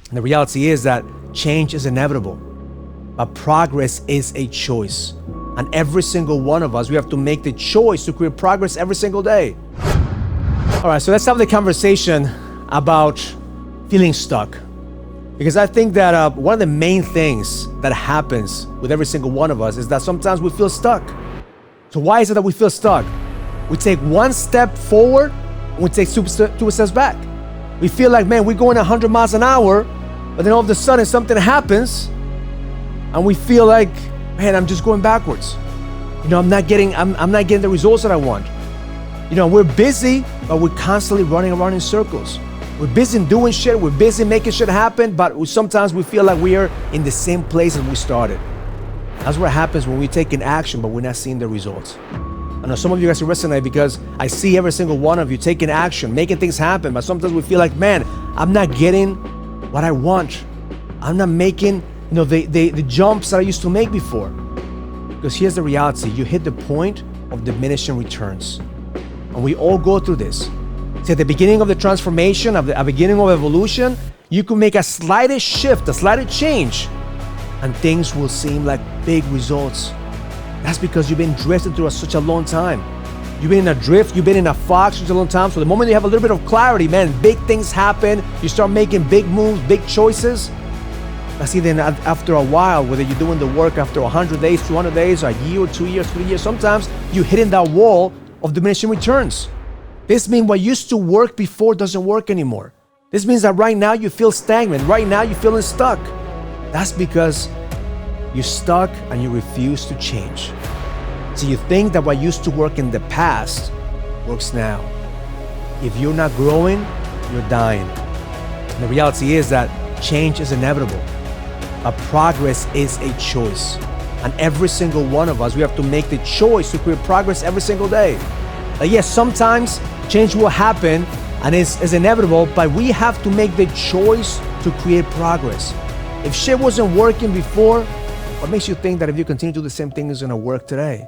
And the reality is that change is inevitable, but progress is a choice. And every single one of us, we have to make the choice to create progress every single day. All right, so let's have the conversation about feeling stuck. Because I think that one of the main things that happens with every single one of us is that sometimes we feel stuck. So why is it that we feel stuck? We take one step forward and we take two steps back. We feel like, man, we're going 100 miles an hour, but then all of a sudden something happens and we feel like, man, I'm just going backwards. I'm not getting the results that I want. We're busy, but we're constantly running around in circles. We're busy doing shit, we're busy making shit happen, but sometimes we feel like we are in the same place as we started. That's what happens when we take an action, but we're not seeing the results. I know some of you guys will resonate because I see every single one of you taking action, making things happen, but sometimes we feel like, man, I'm not getting what I want. I'm not making the jumps that I used to make before. Because here's the reality, you hit the point of diminishing returns. And we all go through this. See, at the beginning of the transformation, at the beginning of evolution, you can make a slightest shift, a slight change, and things will seem like big results. That's because you've been drifting through such a long time. You've been in a drift, you've been in a fog for such a long time. So the moment you have a little bit of clarity, man, big things happen. You start making big moves, big choices. I see then after a while, whether you're doing the work after 100 days, 200 days, a year, 2 years, 3 years, sometimes you're hitting that wall of diminishing returns. This means what used to work before doesn't work anymore. This means that right now you feel stagnant. Right now you're feeling stuck. That's because you're stuck and you refuse to change. So you think that what used to work in the past works now. If you're not growing, you're dying. And the reality is that change is inevitable, but progress is a choice. And every single one of us, we have to make the choice to create progress every single day. Yes, sometimes change will happen and it's inevitable, but we have to make the choice to create progress. If shit wasn't working before, what makes you think that if you continue to do the same thing, it's gonna work today?